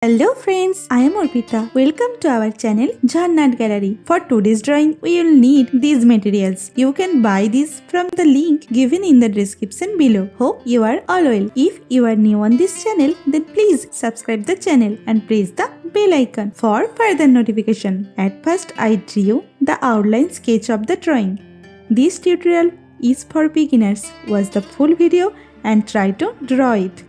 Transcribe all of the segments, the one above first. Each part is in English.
Hello friends, I am Arpita. Welcome to our channel Jhannat Gallery. For today's drawing, we will need these materials. You can buy these from the link given in the description below. Hope you are all well. If you are new on this channel, then please subscribe the channel and press the bell icon for further notification. At first, I drew the outline sketch of the drawing. This tutorial is for beginners. Watch the full video and try to draw it.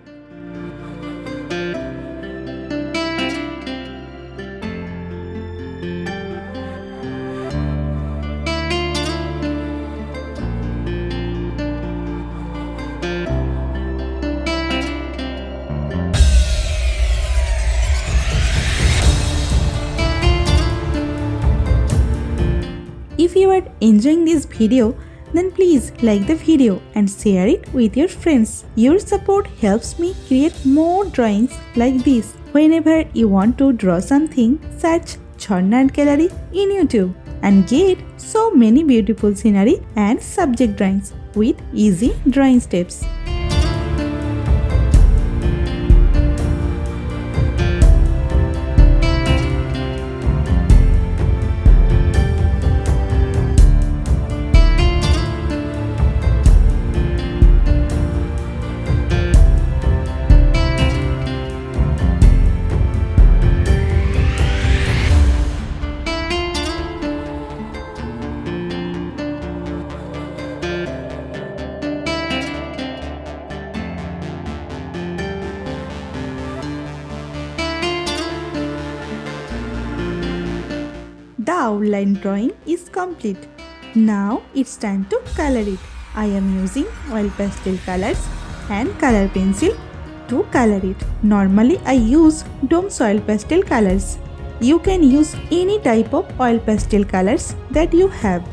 If you are enjoying this video, then please like the video and share it with your friends. Your support helps me create more drawings like this. Whenever you want to draw something, search Jhannat Gallery in YouTube and get so many beautiful scenery and subject drawings with easy drawing steps. The outline drawing is complete. Now it's time to color it. I am using oil pastel colors and color pencil to color it. Normally I use Dome's oil pastel colors. You can use any type of oil pastel colors that you have.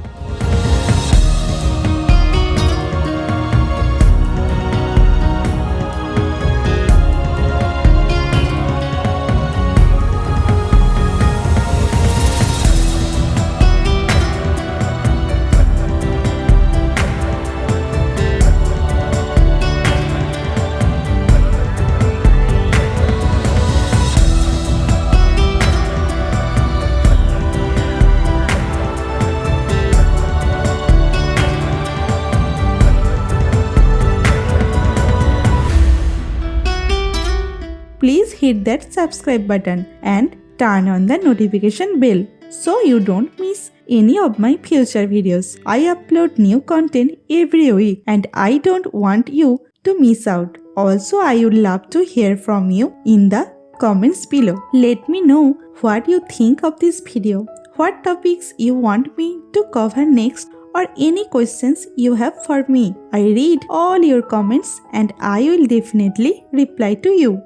Please hit that subscribe button and turn on the notification bell so you don't miss any of my future videos. I upload new content every week and I don't want you to miss out. Also, I would love to hear from you in the comments below. Let me know what you think of this video, what topics you want me to cover next, or any questions you have for me. I read all your comments and I will definitely reply to you.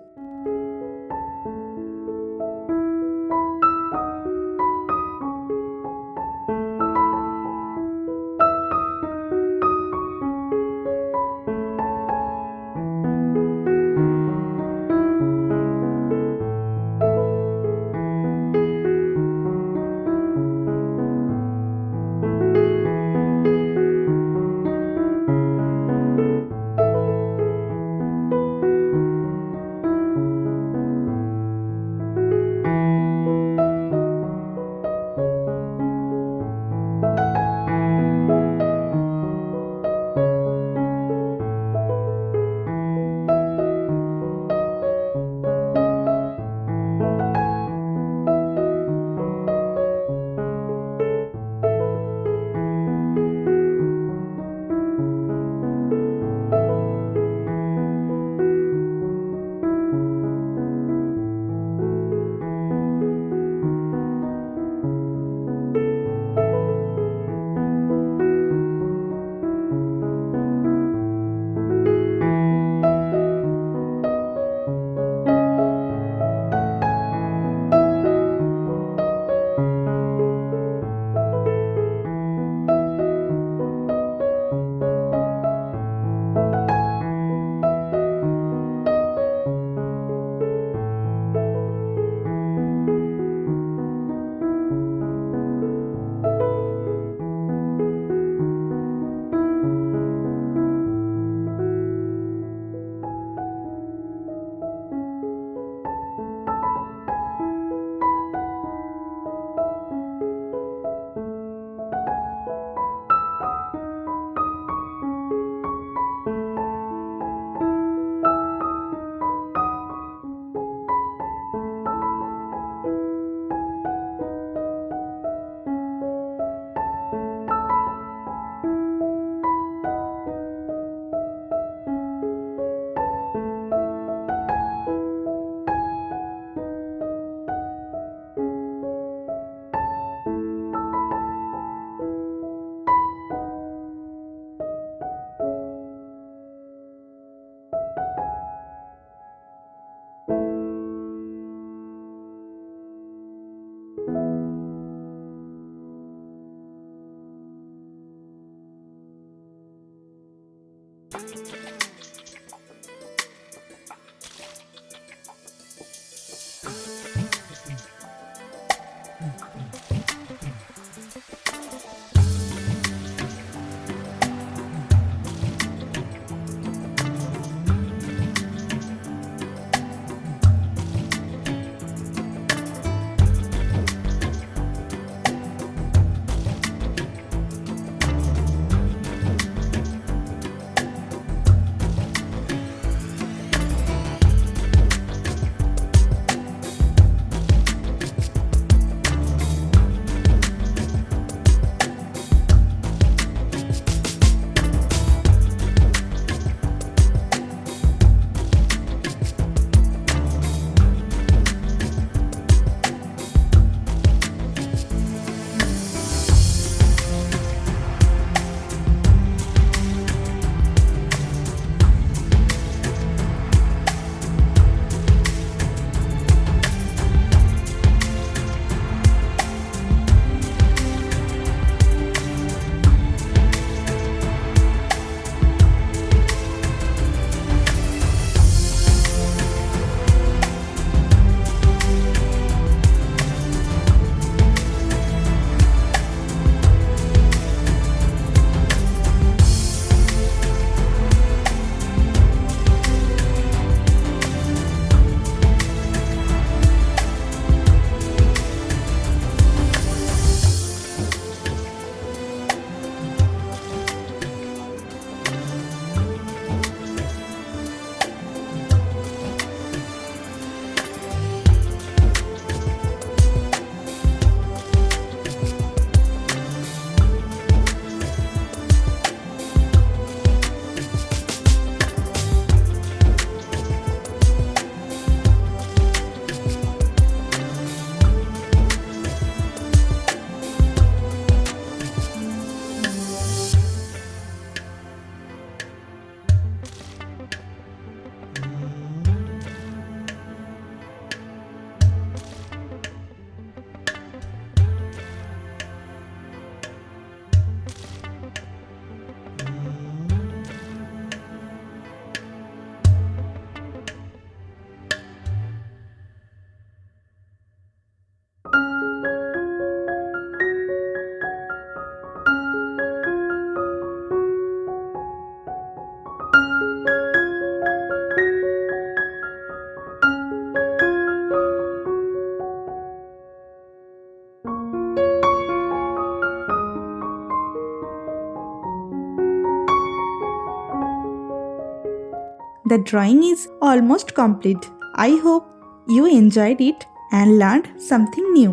the drawing is almost complete. I hope you enjoyed it and learned something new.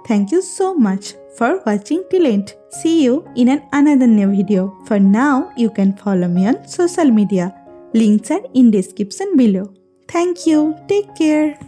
Thank you so much for watching till end. See you in another new video. For now, you can follow me on social media. Links are in description below. Thank you. Take care.